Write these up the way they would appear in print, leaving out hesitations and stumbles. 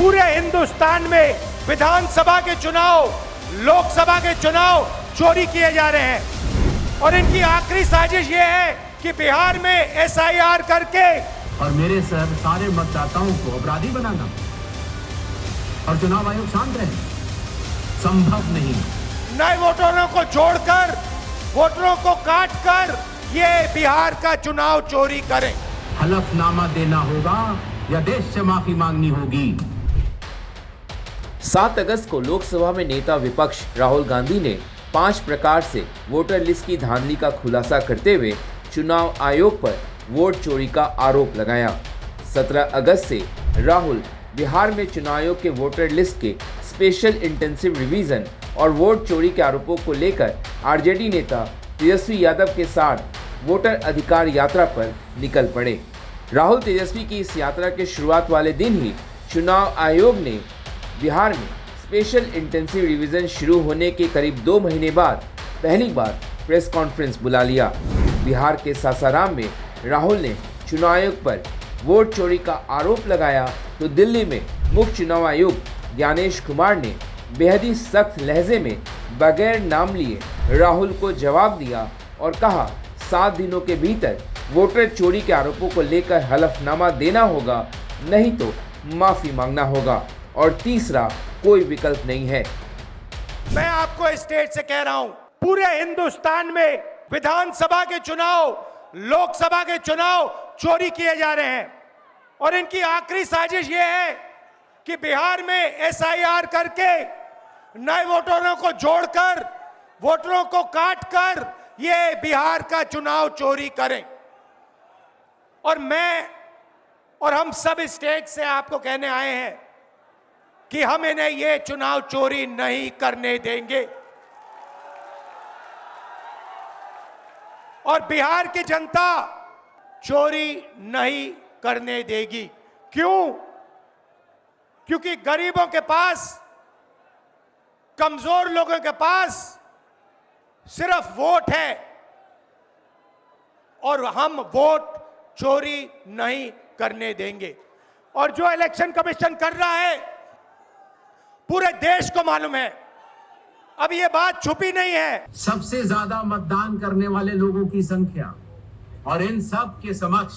पूरे हिंदुस्तान में विधानसभा के चुनाव, लोकसभा के चुनाव चोरी किए जा रहे हैं और इनकी आखिरी साजिश ये है कि बिहार में एसआईआर करके और मेरे सर सारे मतदाताओं को अपराधी बनाना और चुनाव आयोग शांत रहे, संभव नहीं। नए वोटरों को जोड़कर, वोटरों को काटकर ये बिहार का चुनाव चोरी करें। हलफनामा देना होगा या देश से माफी मांगनी होगी। 7 अगस्त को लोकसभा में नेता विपक्ष राहुल गांधी ने 5 प्रकार से वोटर लिस्ट की धांधली का खुलासा करते हुए चुनाव आयोग पर वोट चोरी का आरोप लगाया। 17 अगस्त से राहुल बिहार में चुनाव आयोग के वोटर लिस्ट के स्पेशल इंटेंसिव रिवीजन और वोट चोरी के आरोपों को लेकर आरजेडी नेता तेजस्वी यादव के साथ वोटर अधिकार यात्रा पर निकल पड़े। राहुल तेजस्वी की इस यात्रा के शुरुआत वाले दिन ही चुनाव आयोग ने बिहार में स्पेशल इंटेंसिव रिवीजन शुरू होने के करीब 2 महीने बाद पहली बार प्रेस कॉन्फ्रेंस बुला लिया। बिहार के सासाराम में राहुल ने चुनाव आयोग पर वोट चोरी का आरोप लगाया तो दिल्ली में मुख्य चुनाव आयुक्त ज्ञानेश कुमार ने बेहद ही सख्त लहजे में बगैर नाम लिए राहुल को जवाब दिया और कहा 7 दिनों के भीतर वोटर चोरी के आरोपों को लेकर हलफनामा देना होगा, नहीं तो माफी मांगना होगा और तीसरा कोई विकल्प नहीं है। मैं आपको स्टेट से कह रहा हूं, पूरे हिंदुस्तान में विधानसभा के चुनाव, लोकसभा के चुनाव चोरी किए जा रहे हैं और इनकी आखिरी साजिश ये है कि बिहार में एसआईआर करके नए वोटरों को जोड़कर, वोटरों को काटकर ये बिहार का चुनाव चोरी करें। और मैं और हम सब स्टेट से आपको कहने आए हैं कि हम इन्हें ये चुनाव चोरी नहीं करने देंगे और बिहार की जनता चोरी नहीं करने देगी। क्यों? क्योंकि गरीबों के पास, कमजोर लोगों के पास सिर्फ वोट है और हम वोट चोरी नहीं करने देंगे। और जो इलेक्शन कमीशन कर रहा है पूरे देश को मालूम है, अब ये बात छुपी नहीं है। सबसे ज्यादा मतदान करने वाले लोगों की संख्या और इन सब के समक्ष,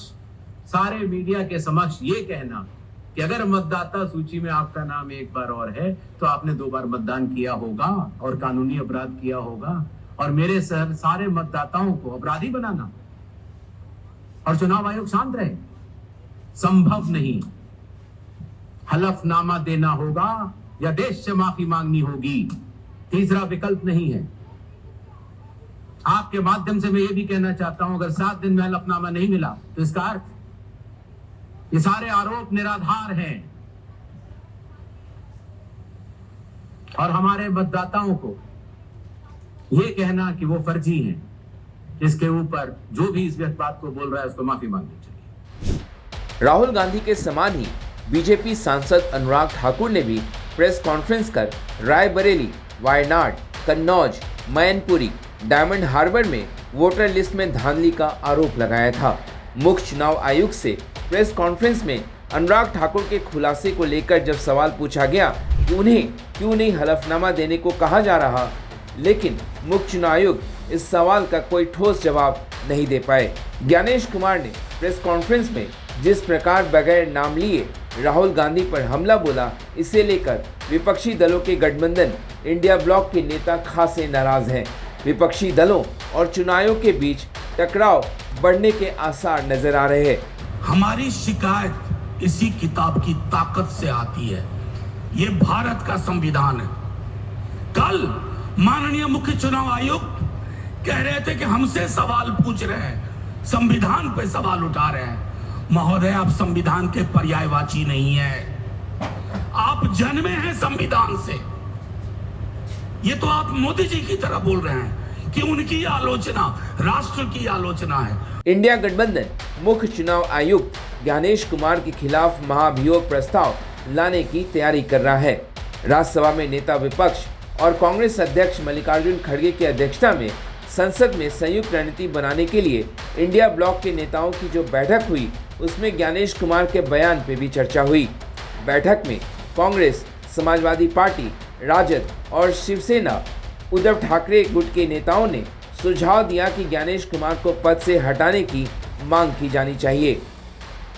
सारे मीडिया के समक्ष ये कहना कि अगर मतदाता सूची में आपका नाम एक बार और है तो आपने 2 बार मतदान किया होगा और कानूनी अपराध किया होगा और मेरे सर सारे मतदाताओं को अपराधी बनाना और चुनाव आयोग शांत रहे, संभव नहीं। हलफनामा देना होगा या देश से माफी मांगनी होगी, तीसरा विकल्प नहीं है। आपके माध्यम से मैं ये भी कहना चाहता हूं, अगर 7 दिन में हलफनामा नहीं मिला तो इसका अर्थ ये सारे आरोप निराधार हैं और हमारे मतदाताओं को ये कहना कि वो फर्जी हैं, इसके ऊपर जो भी इस बात को बोल रहा है उसको माफी मांगनी चाहिए। राहुल गांधी के समान ही बीजेपी सांसद अनुराग ठाकुर ने भी प्रेस कॉन्फ्रेंस कर रायबरेली, वायनाड, कन्नौज, मैनपुरी, डायमंड हार्बर में वोटर लिस्ट में धांधली का आरोप लगाया था। मुख्य चुनाव आयुक्त से प्रेस कॉन्फ्रेंस में अनुराग ठाकुर के खुलासे को लेकर जब सवाल पूछा गया कि उन्हें क्यों नहीं हलफनामा देने को कहा जा रहा, लेकिन मुख्य चुनाव आयुक्त इस सवाल का कोई ठोस जवाब नहीं दे पाए। ज्ञानेश कुमार ने प्रेस कॉन्फ्रेंस में जिस प्रकार बगैर नाम लिए राहुल गांधी पर हमला बोला, इसे लेकर विपक्षी दलों के गठबंधन इंडिया ब्लॉक के नेता खासे नाराज हैं। विपक्षी दलों और चुनाव आयोग के बीच टकराव बढ़ने के आसार नजर आ रहे हैं। हमारी शिकायत इसी किताब की ताकत से आती है। ये भारत का संविधान है। कल माननीय मुख्य चुनाव आयुक्त कह रहे थे कि हमसे सवाल पूछ रहे हैं, संविधान पे सवाल उठा रहे हैं। महोदय, आप संविधान के पर्यायवाची नहीं है, आप जन्मे हैं संविधान से। ये तो आप मोदी जी की तरह बोल रहे हैं कि उनकी आलोचना राष्ट्र की आलोचना है। इंडिया गठबंधन मुख्य चुनाव आयुक्त ज्ञानेश कुमार के खिलाफ महाभियोग प्रस्ताव लाने की तैयारी कर रहा है। राज्यसभा में नेता विपक्ष और कांग्रेस अध्यक्ष मल्लिकार्जुन खड़गे की अध्यक्षता में संसद में संयुक्त रणनीति बनाने के लिए इंडिया ब्लॉक के नेताओं की जो बैठक हुई, उसमें ज्ञानेश कुमार के बयान पे भी चर्चा हुई। बैठक में कांग्रेस, समाजवादी पार्टी, राजद और शिवसेना उद्धव ठाकरे गुट के नेताओं ने सुझाव दिया कि ज्ञानेश कुमार को पद से हटाने की मांग की जानी चाहिए।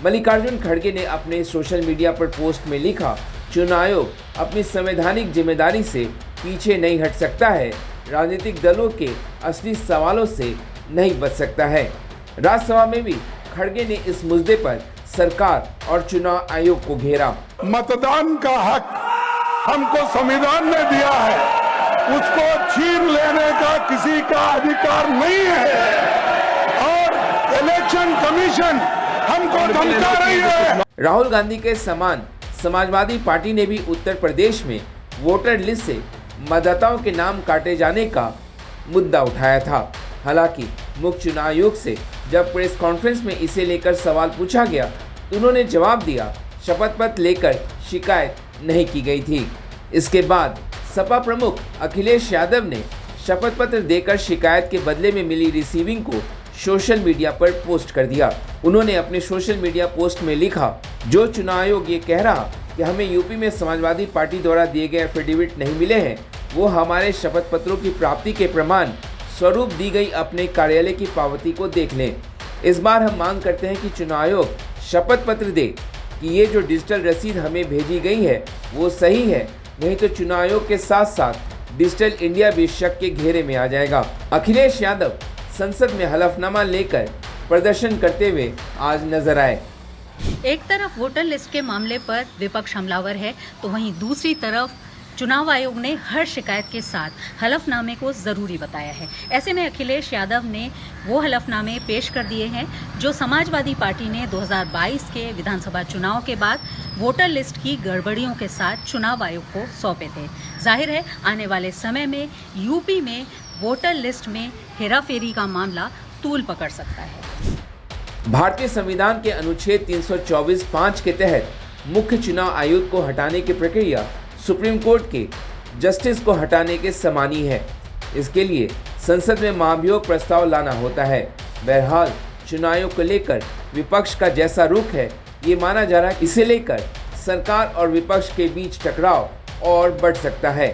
मल्लिकार्जुन खड़गे ने अपने सोशल मीडिया पर पोस्ट में लिखा, चुनाव आयोग अपनी संवैधानिक जिम्मेदारी से पीछे नहीं हट सकता है, राजनीतिक दलों के असली सवालों से नहीं बच सकता है। राज्यसभा में भी खड़गे ने इस मुद्दे पर सरकार और चुनाव आयोग को घेरा। मतदान का हक हमको संविधान ने दिया है, उसको छीन लेने का किसी का अधिकार नहीं है और इलेक्शन कमीशन हमको धमका रही है। राहुल गांधी के समान समाजवादी पार्टी ने भी उत्तर प्रदेश में वोटर लिस्ट से मतदाताओं के नाम काटे जाने का मुद्दा उठाया था। हालांकि मुख्य चुनाव आयोग से जब प्रेस कॉन्फ्रेंस में इसे लेकर सवाल पूछा गया तो उन्होंने जवाब दिया, शपथ पत्र लेकर शिकायत नहीं की गई थी। इसके बाद सपा प्रमुख अखिलेश यादव ने शपथ पत्र देकर शिकायत के बदले में मिली रिसीविंग को सोशल मीडिया पर पोस्ट कर दिया। उन्होंने अपने सोशल मीडिया पोस्ट में लिखा, जो चुनाव आयोग ये कह रहा कि हमें यूपी में समाजवादी पार्टी द्वारा दिए गए एफिडेविट नहीं मिले हैं, वो हमारे शपथ पत्रों की प्राप्ति के प्रमाण स्वरूप दी गई अपने कार्यालय की पावती को देख लें। इस बार हम मांग करते हैं कि चुनाव आयोग शपथ पत्र दे कि ये जो डिजिटल रसीद हमें भेजी गई है वो सही है, नहीं तो चुनाव आयोग के साथ साथ डिजिटल इंडिया भी शक के घेरे में आ जाएगा। अखिलेश यादव संसद में हलफनामा लेकर प्रदर्शन करते हुए आज नजर आए। एक तरफ वोटर लिस्ट के मामले पर विपक्ष हमलावर है, तो वहीं दूसरी तरफ चुनाव आयोग ने हर शिकायत के साथ हलफनामे को जरूरी बताया है। ऐसे में अखिलेश यादव ने वो हलफनामे पेश कर दिए हैं जो समाजवादी पार्टी ने 2022 के विधानसभा चुनाव के बाद वोटर लिस्ट की गड़बड़ियों के साथ चुनाव आयोग को सौंपे थे। जाहिर है आने वाले समय में यूपी में वोटर लिस्ट में हेराफेरी का मामला तूल पकड़ सकता है। भारतीय संविधान के अनुच्छेद 324(5) के तहत मुख्य चुनाव आयुक्त को हटाने की प्रक्रिया सुप्रीम कोर्ट के जस्टिस को हटाने के समान ही है। इसके लिए संसद में महाभियोग प्रस्ताव लाना होता है। बहरहाल चुनाव आयोग को लेकर विपक्ष का जैसा रुख है, ये माना जा रहा है इसे लेकर सरकार और विपक्ष के बीच टकराव और बढ़ सकता है।